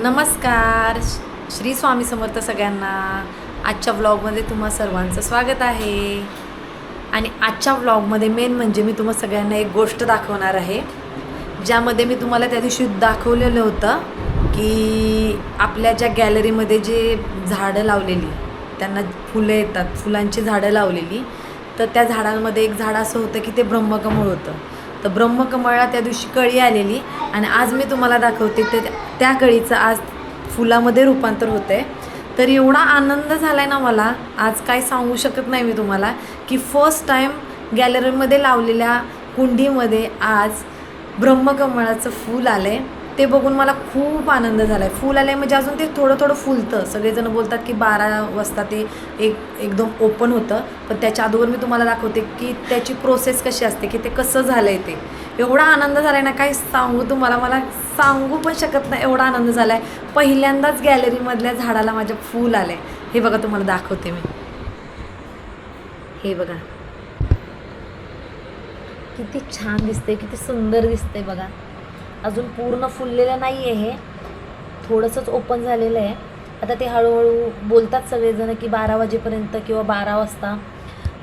नमस्कार. श्री स्वामी समर्थ सगळ्यांना. आजच्या व्लॉगमध्ये तुम्हा सर्वांचं स्वागत आहे. आणि आजच्या व्लॉगमध्ये मेन म्हणजे मी तुम्हा सगळ्यांना एक गोष्ट दाखवणार आहे, ज्यामध्ये मी तुम्हाला त्या दिवशी दाखवलेलं होतं की आपल्या ज्या गॅलरीमध्ये जे झाडं लावलेली, त्यांना फुलं येतात, फुलांची झाडं लावलेली, तर त्या झाडांमध्ये एक झाड असं होतं की ते ब्रह्मकमळ होतं. तर ब्रह्मकमळाला त्या दिवशी कळी आलेली आणि आज मी तुम्हाला दाखवते ते त्या कळीचं आज फुलामध्ये रूपांतर होतं आहे. तर एवढा आनंद झाला आहे ना मला, आज काय सांगू शकत नाही मी तुम्हाला, की फर्स्ट टाईम गॅलरीमध्ये लावलेल्या कुंडीमध्ये आज ब्रह्मकमळाचं फूल आलं आहे. ते बघून मला खूप आनंद झाला आहे. फूल आलं आहे म्हणजे अजून ते थोडं थोडं फुलतं. सगळेजण बोलतात की 12 वाजता ते एकदम ओपन होतं, पण त्याच्या अगोदर मी तुम्हाला दाखवते की त्याची प्रोसेस कशी असते, की ते कसं झालं आहे. ते एवढा आनंद झाला आहे ना, काय सांगू तुम्हाला, मला सांगू पण शकत नाही, एवढा आनंद झाला आहे. पहिल्यांदाच गॅलरीमधल्या झाडाला माझ्या फूल आलं आहे. हे बघा, तुम्हाला दाखवते मी. हे बघा किती छान दिसते, किती सुंदर दिसते बघा. अजून पूर्ण फुललेलं नाही आहे, हे थोडंसंच ओपन झालेलं आहे. आता ते हळूहळू बोलतात सगळेजण की 12 वाजेपर्यंत किंवा 12 वाजता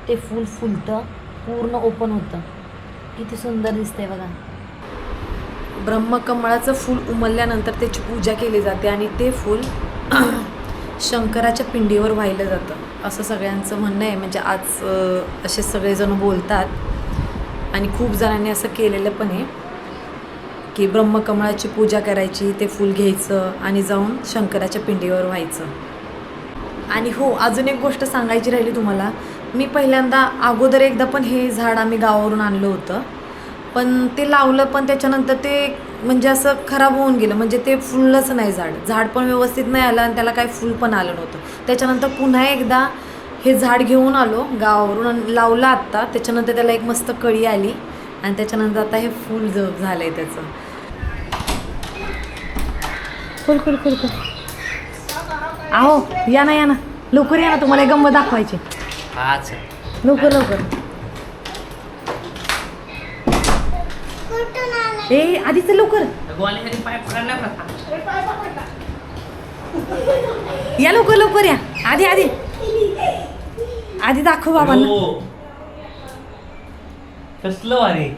ते फूल फुलतं, पूर्ण ओपन होतं. किती सुंदर दिसते बघा. ब्रह्मकमळाचं फूल उमलल्यानंतर त्याची पूजा केली जाते आणि ते फूल शंकराच्या पिंडीवर वाहिलं जातं, असं सगळ्यांचं म्हणणं आहे. म्हणजे आज असे सगळेजण बोलतात आणि खूप जणांनी असं केलेलं पण आहे की ब्रह्मकमळाची पूजा करायची, ते फूल घ्यायचं आणि जाऊन शंकराच्या पिंडीवर व्हायचं. आणि हो, अजून एक गोष्ट सांगायची राहिली तुम्हाला. मी पहिल्यांदा अगोदर एकदा पण हे झाड आम्ही गावावरून आणलं होतं, पण ते लावलं, पण त्याच्यानंतर ते म्हणजे असं खराब होऊन गेलं. म्हणजे ते फुललंच नाही झाड पण व्यवस्थित नाही आलं आणि त्याला काही फूल पण आलं नव्हतं. त्याच्यानंतर पुन्हा एकदा हे झाड घेऊन आलो गावावरून आणि लावलं आत्ता. त्याच्यानंतर त्याला एक मस्त कळी आली आणि त्याच्यानंतर आता हे फूल झालं आहे त्याचं. खुल खुल खुल खुल. आहो, या ना लवकर या ना, तुम्हाला एक गंमत दाखवायची. लवकर लवकर. ए आधीच लवकर या, लवकर लवकर या. आधी आधी आधी दाखव बाबांना. कसलं वारे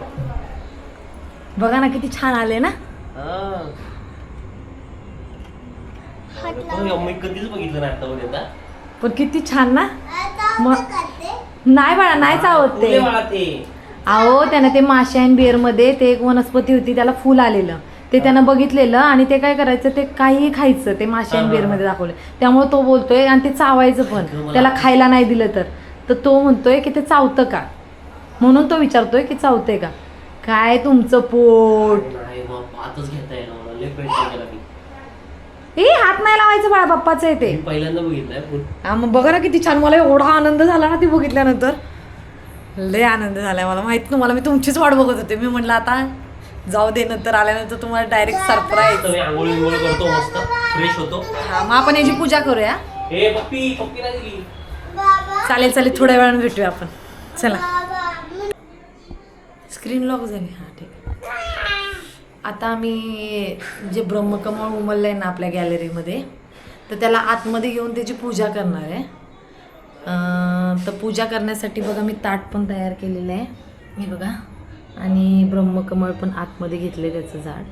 बघा ना, किती छान आले ना. मी कधीच बघितलं नाही आता. पण किती छान ना. नाही बाळा, नाही चावत ते. अहो, त्यानं ते माशा अँड बिअरमध्ये ते एक वनस्पती होती, त्याला फूल आलेलं, ते त्यानं बघितलेलं आणि ते काय करायचं, ते काहीही खायचं. ते माशा अँड बिअरमध्ये दाखवलं, त्यामुळे तो बोलतोय. आणि ते चावायचं पण, त्याला खायला नाही दिलं तर तो म्हणतोय की ते चावतं का, म्हणून तो विचारतोय की चावतंय का. काय तुमचं पोट. ए हात नाही लावायचं बाळा, बाप्पाचं आहे ते. पहिल्यांदा बघितलंय. हा, मग बघा ना किती छान. मला एवढा आनंद झाला ना ते बघितल्यानंतर, लय आनंद झालाय. मला माहित नव्हतं, मला मी तुमचीच वाट बघत होते. मी म्हटलं आता जाऊ दे, नंतर आल्यानंतर तुम्हाला डायरेक्ट सरप्राईज. करतो, मस्त फ्रेश होतो. हा, मग आपण याची पूजा करूया. चालेल चालेल, थोड्या वेळाने भेटूया आपण. चला. स्क्रीन लॉक झाली. हा ठीक आहे. आता आम्ही जे ब्रह्मकमळ उमललं आहे ना आपल्या गॅलरीमध्ये, तर त्याला आतमध्ये घेऊन त्याची पूजा करणार आहे. तर पूजा करण्यासाठी बघा मी ताट पण तयार केलेलं आहे, हे बघा. आणि ब्रह्मकमळ पण आतमध्ये घेतले, त्याचं झाड.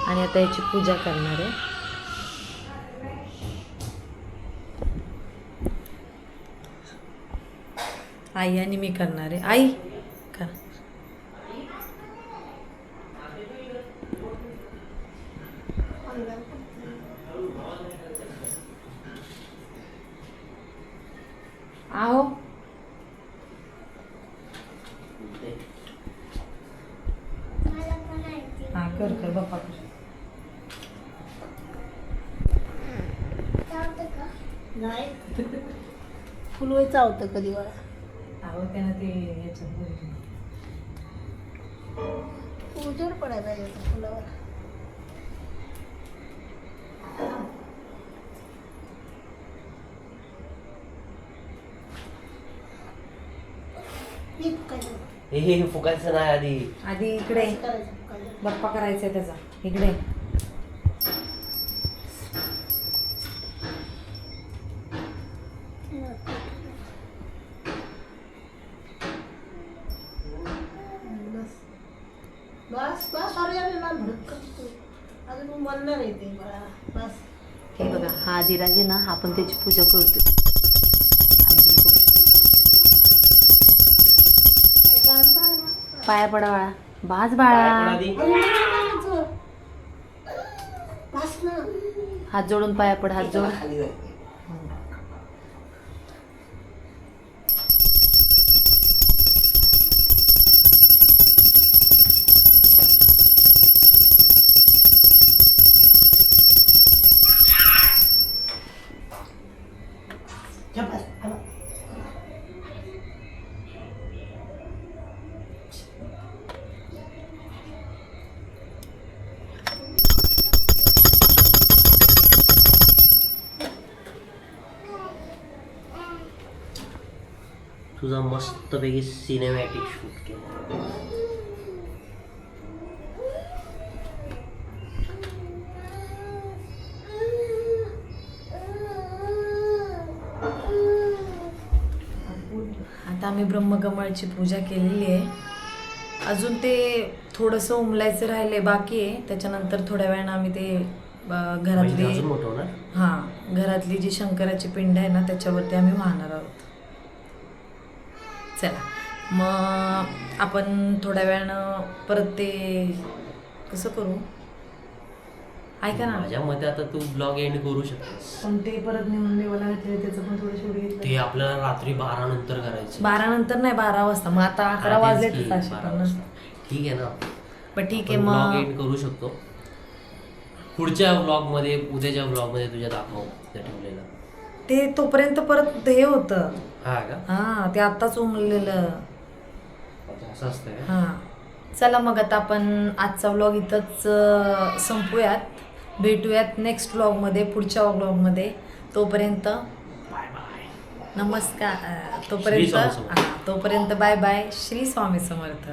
आणि आता याची पूजा करणार आहे. आई आणि मी करणार आहे. आई कर. आओ, हा कर कर बाप्पा कर. फुल व्हायचं होतं कधी मला. अहो, त्यानं ते याचं उजेड पडायला पाहिजे होतं फुलावर. हे फुकायचं नाही आधी. आधी इकडे बाप्पा करायचा आहे त्याचा. इकडे बस बस सॉरी अरे ना भडकत अजून मी म्हणणार आहे ते बाळा बस. हे बघा हा आदिराज आहे ना, आपण त्याची पूजा करतो. अरे बाळा पाया पडा बाळा. बाज पाया पडा बाळा. आधी. बस ना. हात जोडून पाया पड. हात जोड. खाली जाय. तुझा मस्तपैकी सिनेमॅटिक शूट केला. आता आम्ही ब्रह्मकमळची पूजा केलेली आहे. अजून ते थोडंसं उमलायचं राहिले बाकी आहे. त्याच्यानंतर थोड्या वेळानं आम्ही ते म्हणजे घरातली अजून मोठं होणार. हां घरातली जी शंकराची पिंड आहे ना त्याच्यावरती आम्ही वाहणार आहोत. चला मग आपण थोड्या वेळानं परत ते कसं करू ऐका ना. माझ्या मते आता तू ब्लॉग एंड करू शकतेस. पण ते परत नेऊन देवाला घातले त्याचं पण थोडं शेवटी ते घेतलं. आपल्याला रात्री 12 नंतर करायचं. 12 नंतर नाही 12 वाजता. मग आता 11 हा, तेच वाजले की, 12 ठीक आहे ना. पण ठीक आहे ब्लॉग मग एंड करू शकतो. पुढच्या ब्लॉग मध्ये उद्याच्या ब्लॉग मध्ये तुझ्या दाखव ते ठेवलेलं. ते तोपर्यंत परत हे होतं. हा का? हां ते आत्ताच उमलेलं. असं असतं का? हां चला मग आता आपण आजचा व्लॉग इथंच संपूयात. भेटूयात नेक्स्ट व्लॉगमध्ये, पुढच्या व्लॉगमध्ये. तोपर्यंत बाय बाय. नमस्कार. श्री स्वामी समर्थ. तोपर्यंत बाय बाय. श्री स्वामी समर्थ.